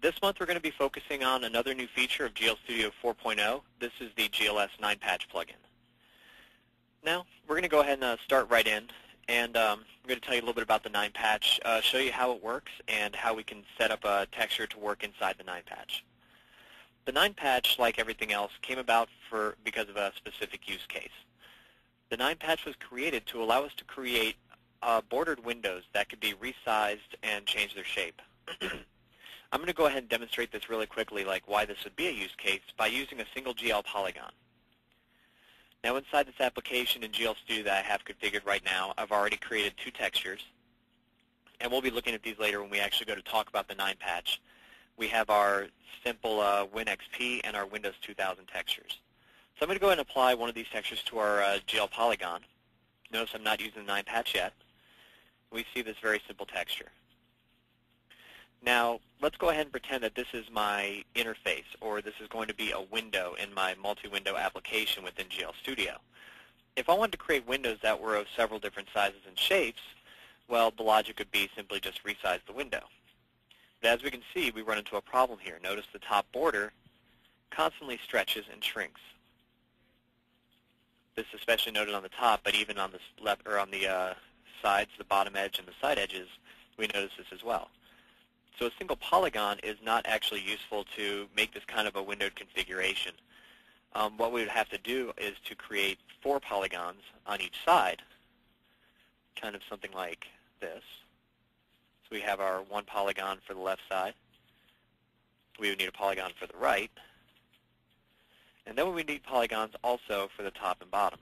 This month we're going to be focusing on another new feature of GL Studio 4.0. This is the GLS 9-patch plugin. Now, we're going to go ahead and start right in, and I'm going to tell you a little bit about the 9-patch, show you how it works, and how we can set up a texture to work inside the 9-patch. The 9-patch, like everything else, came about because of a specific use case. The 9-patch was created to allow us to create bordered windows that could be resized and change their shape. I'm going to go ahead and demonstrate this really quickly, like why this would be a use case, by using a single GL polygon. Now inside this application in GL Studio that I have configured right now, I've already created two textures, and we'll be looking at these later when we actually go to talk about the 9-patch. We have our simple WinXP and our Windows 2000 textures. So I'm going to go ahead and apply one of these textures to our GL polygon. Notice I'm not using the 9-patch yet. We see this very simple texture. Now, let's go ahead and pretend that this is my interface, or this is going to be a window in my multi-window application within GL Studio. If I wanted to create windows that were of several different sizes and shapes, well, the logic would be simply just resize the window. But as we can see, we run into a problem here. Notice the top border constantly stretches and shrinks. This is especially noted on the top, but even on the left or on the sides, the bottom edge and the side edges, we notice this as well. So a single polygon is not actually useful to make this kind of a windowed configuration. What we would have to do is to create 4 polygons on each side, kind of something like this. So we have our 1 polygon for the left side. We would need a polygon for the right. And then we would need polygons also for the top and bottom.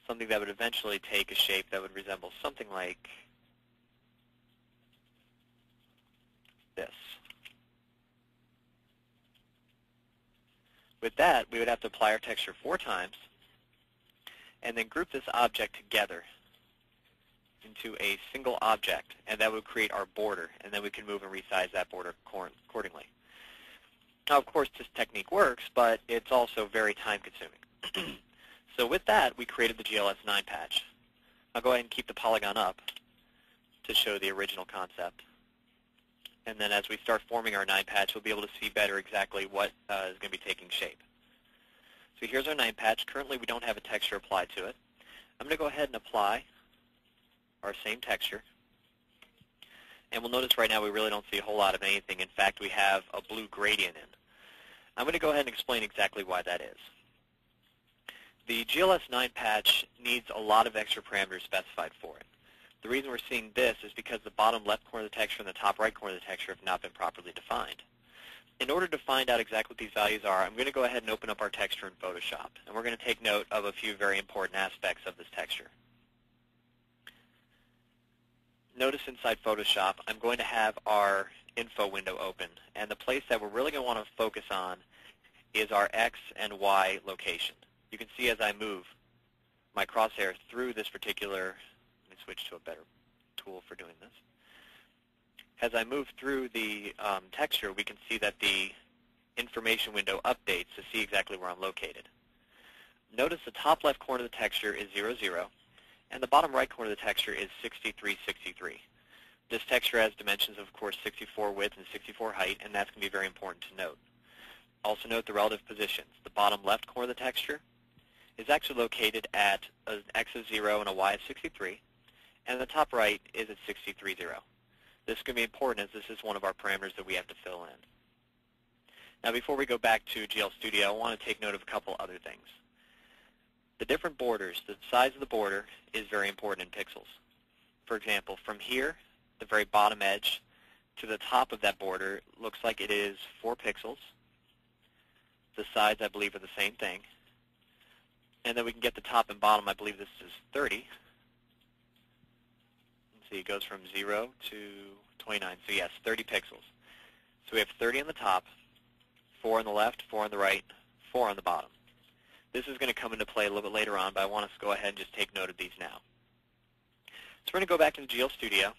Something that would eventually take a shape that would resemble something like this. With that, we would have to apply our texture 4 times and then group this object together into a single object, and that would create our border, and then we can move and resize that border accordingly. Now, of course, this technique works, but it's also very time-consuming. So with that, we created the GLS 9-patch. I'll go ahead and keep the polygon up to show the original concept. And then as we start forming our 9-patch, we'll be able to see better exactly what is going to be taking shape. So here's our 9-patch. Currently, we don't have a texture applied to it. I'm going to go ahead and apply our same texture. And we'll notice right now we really don't see a whole lot of anything. In fact, we have a blue gradient in. I'm going to go ahead and explain exactly why that is. The GLS 9-patch needs a lot of extra parameters specified for it. The reason we're seeing this is because the bottom left corner of the texture and the top right corner of the texture have not been properly defined. In order to find out exactly what these values are, I'm going to go ahead and open up our texture in Photoshop. And we're going to take note of a few very important aspects of this texture. Notice inside Photoshop, I'm going to have our info window open. And the place that we're really going to want to focus on is our X and Y location. You can see as I move my crosshair through this particular, let me switch to a better tool for doing this. As I move through the texture, we can see that the information window updates to see exactly where I'm located. Notice the top left corner of the texture is 0, 0, and the bottom right corner of the texture is 63, 63. This texture has dimensions of course, 64 width and 64 height, and that's going to be very important to note. Also note the relative positions. The bottom left corner of the texture is actually located at an X of 0 and a Y of 63, and the top right is at 63, 0. This is going to be important as this is one of our parameters that we have to fill in. Now before we go back to GL Studio, I want to take note of a couple other things. The different borders, the size of the border is very important in pixels. For example, from here, the very bottom edge, to the top of that border looks like it is 4 pixels. The sides, I believe, are the same thing. And then we can get the top and bottom, I believe this is 30. See, it goes from 0 to 29. So yes, 30 pixels. So we have 30 on the top, 4 on the left, 4 on the right, 4 on the bottom. This is going to come into play a little bit later on, but I want us to go ahead and just take note of these now. So we're going to go back to the GL Studio.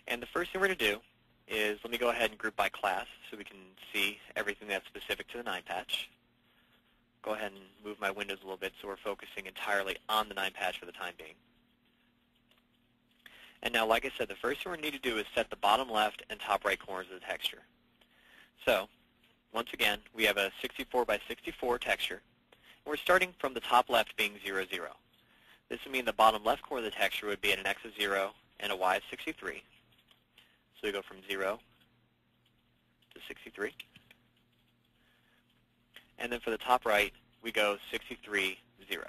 And the first thing we're going to do is, let me go ahead and group by class so we can see everything that's specific to the 9-patch. Go ahead and move my windows a little bit so we're focusing entirely on the 9-patch for the time being. And now, like I said, the first thing we need to do is set the bottom left and top right corners of the texture. So, once again, we have a 64 by 64 texture. We're starting from the top left being 0, 0. This would mean the bottom left corner of the texture would be at an x of 0 and a y of 63. So we go from 0 to 63. And then for the top right, we go 63, 0.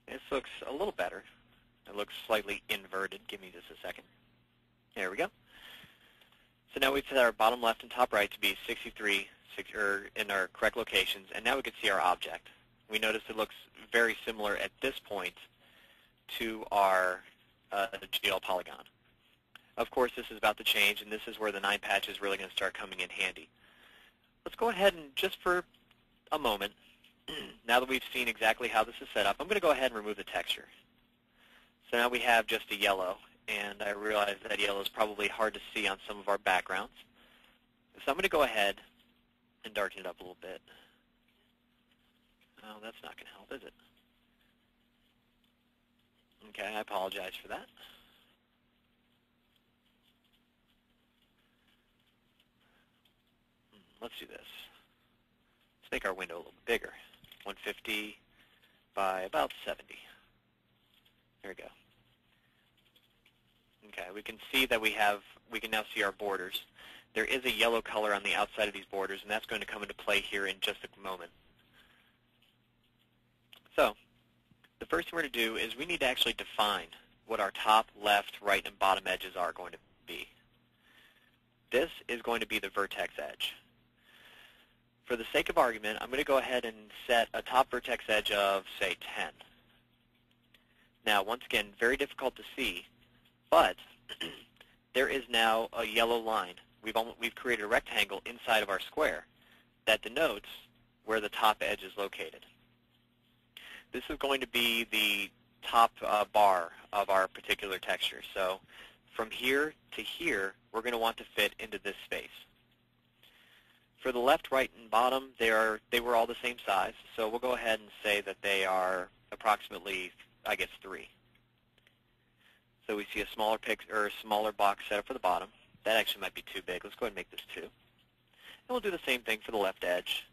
This looks a little better. It looks slightly inverted. Give me just a second. There we go. So now we've set our bottom left and top right to be 63 in our correct locations, and now we can see our object. We notice it looks very similar at this point to our GL polygon. Of course, this is about to change, and this is where the 9 patch is really going to start coming in handy. Let's go ahead and just for a moment, now that we've seen exactly how this is set up, I'm going to go ahead and remove the texture. So now we have just a yellow, and I realize that yellow is probably hard to see on some of our backgrounds. So I'm going to go ahead and darken it up a little bit. Oh, that's not going to help, is it? Okay, I apologize for that. Let's do this. Let's make our window a little bit bigger. 150 by about 70. There we go. Okay, we can see that we can now see our borders. There is a yellow color on the outside of these borders, and that's going to come into play here in just a moment. So, the first thing we're going to do is we need to actually define what our top, left, right, and bottom edges are going to be. This is going to be the vertex edge. For the sake of argument, I'm going to go ahead and set a top vertex edge of, say, 10. Now, once again, very difficult to see, but there is now a yellow line. We've created a rectangle inside of our square that denotes where the top edge is located. This is going to be the top bar of our particular texture. So from here to here, we're going to want to fit into this space. For the left, right, and bottom, they were all the same size. So we'll go ahead and say that they are approximately, I guess, 3. So we see a smaller box set up for the bottom. That actually might be too big. Let's go ahead and make this 2. And we'll do the same thing for the left edge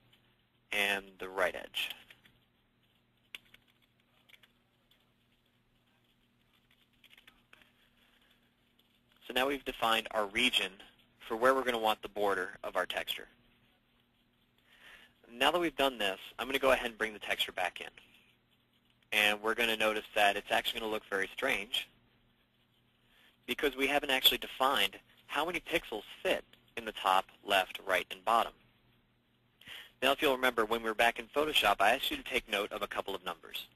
and the right edge. So now we've defined our region for where we're going to want the border of our texture. Now that we've done this, I'm going to go ahead and bring the texture back in. And we're going to notice that it's actually going to look very strange because we haven't actually defined how many pixels fit in the top, left, right, and bottom. Now, if you'll remember, when we were back in Photoshop, I asked you to take note of a couple of numbers.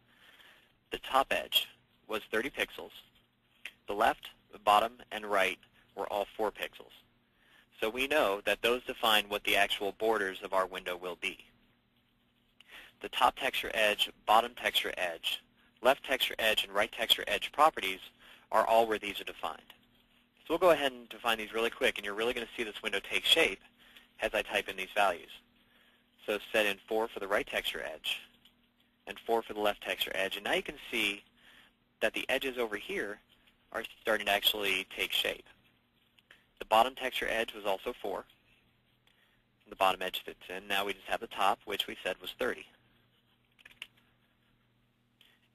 The top edge was 30 pixels. The left, the bottom, and right were all 4 pixels. So we know that those define what the actual borders of our window will be. The top texture edge, bottom texture edge, left texture edge, and right texture edge properties are all where these are defined. So we'll go ahead and define these really quick, and you're really going to see this window take shape as I type in these values. So set in 4 for the right texture edge and 4 for the left texture edge. And now you can see that the edges over here are starting to actually take shape. The bottom texture edge was also 4. The bottom edge fits in. Now we just have the top, which we said was 30.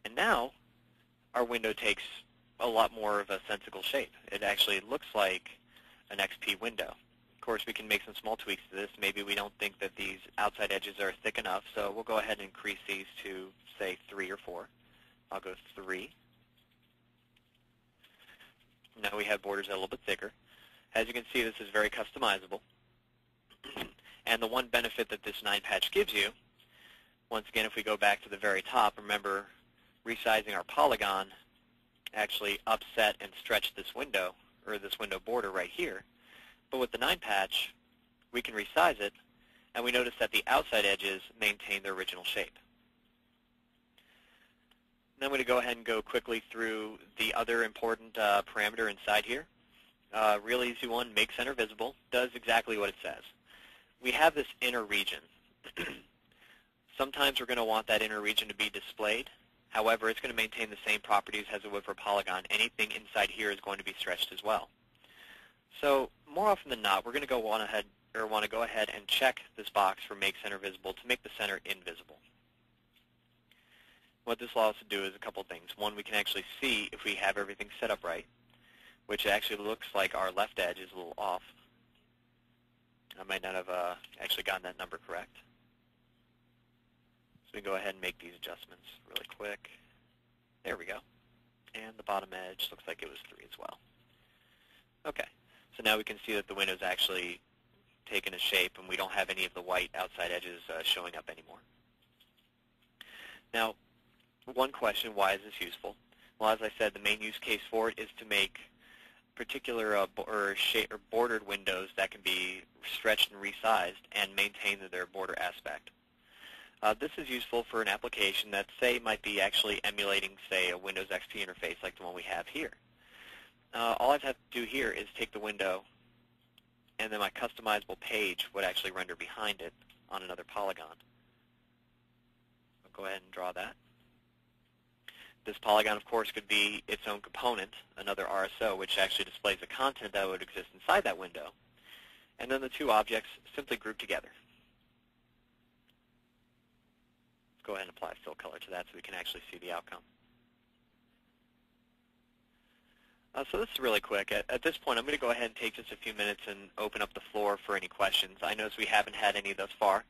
And now our window takes a lot more of a sensible shape. It actually looks like an XP window. Of course, we can make some small tweaks to this. Maybe we don't think that these outside edges are thick enough, so we'll go ahead and increase these to, say, 3 or 4. I'll go 3. Now we have borders that are a little bit thicker. As you can see, this is very customizable. And the one benefit that this 9-patch gives you, once again, if we go back to the very top, remember resizing our polygon actually upset and stretched this window, or this window border right here. But with the 9-patch, we can resize it, and we notice that the outside edges maintain their original shape. Now I'm going to go ahead and go quickly through the other important parameter inside here. Real easy one, make center visible, does exactly what it says. We have this inner region. Sometimes we're going to want that inner region to be displayed. However, it's going to maintain the same properties as it would for polygon. Anything inside here is going to be stretched as well. So more often than not, we're going to want to go ahead and check this box for Make Center Visible to make the center invisible. What this allows us to do is a couple things. One, we can actually see if we have everything set up right, which actually looks like our left edge is a little off. I might not have actually gotten that number correct. So we can go ahead and make these adjustments really quick. There we go. And the bottom edge looks like it was 3 as well. Okay, so now we can see that the window's actually taken a shape and we don't have any of the white outside edges showing up anymore. Now, one question, why is this useful? Well, as I said, the main use case for it is to make particular bordered windows that can be stretched and resized and maintain their border aspect. This is useful for an application that, say, might be actually emulating, say, a Windows XP interface like the one we have here. All I have to do here is take the window, and then my customizable page would actually render behind it on another polygon. I'll go ahead and draw that. This polygon, of course, could be its own component, another RSO, which actually displays the content that would exist inside that window. And then the two objects simply group together. Let's go ahead and apply fill color to that so we can actually see the outcome. So this is really quick. At this point, I'm going to go ahead and take just a few minutes and open up the floor for any questions. I notice we haven't had any thus far.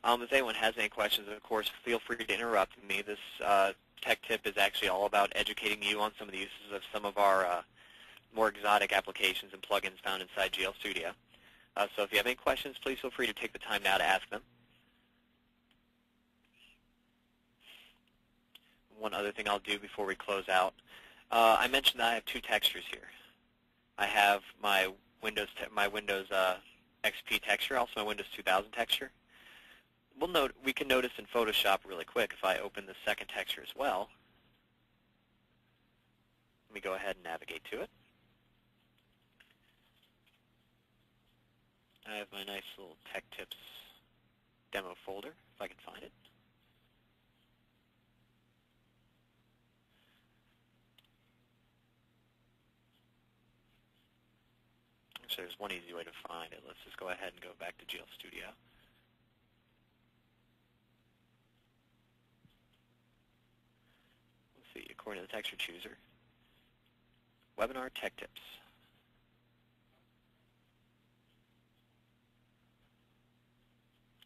If anyone has any questions, of course, feel free to interrupt me. This tech tip is actually all about educating you on some of the uses of some of our more exotic applications and plugins found inside GL Studio. So if you have any questions, please feel free to take the time now to ask them. One other thing I'll do before we close out. I mentioned that I have 2 textures here. I have my Windows XP texture, also my Windows 2000 texture. We can notice in Photoshop really quick if I open the second texture as well. Let me go ahead and navigate to it. I have my nice little Tech Tips demo folder, if I can find it. Actually, there's one easy way to find it. Let's just go ahead and go back to GL Studio. Let's see, according to the texture chooser, Webinar Tech Tips.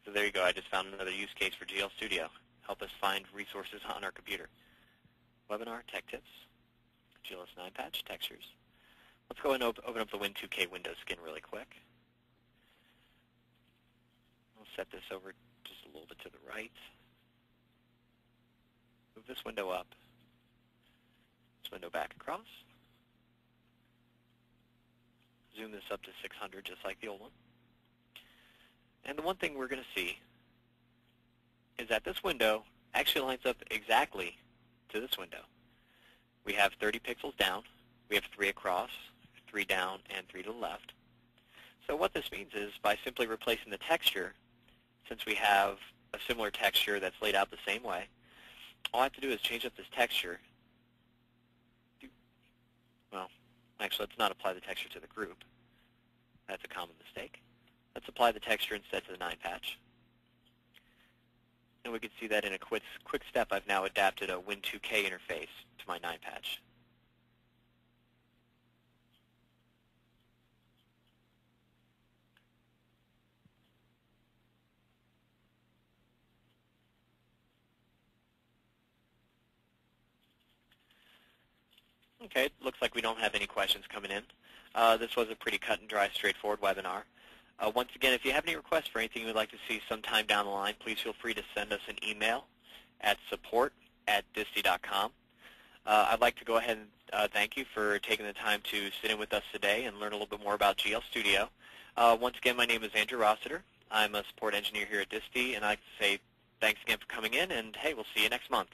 So there you go. I just found another use case for GL Studio. Help us find resources on our computer. Webinar Tech Tips, GLS9 patch, textures. Let's go and open up the Win2K window skin really quick. We'll set this over just a little bit to the right. Move this window up. This window back across. Zoom this up to 600 just like the old one. And the one thing we're going to see is that this window actually lines up exactly to this window. We have 30 pixels down. We have 3 across, 3 down, and 3 to the left. So what this means is by simply replacing the texture, since we have a similar texture that's laid out the same way, all I have to do is change up this texture. Well, actually, let's not apply the texture to the group. That's a common mistake. Let's apply the texture instead to the 9 patch. And we can see that in a quick step, I've now adapted a Win2K interface to my 9 patch. Okay, it looks like we don't have any questions coming in. This was a pretty cut and dry, straightforward webinar. Once again, if you have any requests for anything you would like to see sometime down the line, please feel free to send us an email at support@disty.com. I'd like to go ahead and thank you for taking the time to sit in with us today and learn a little bit more about GL Studio. Once again, my name is Andrew Rossiter. I'm a support engineer here at Disty, and I'd like to say thanks again for coming in, and hey, we'll see you next month.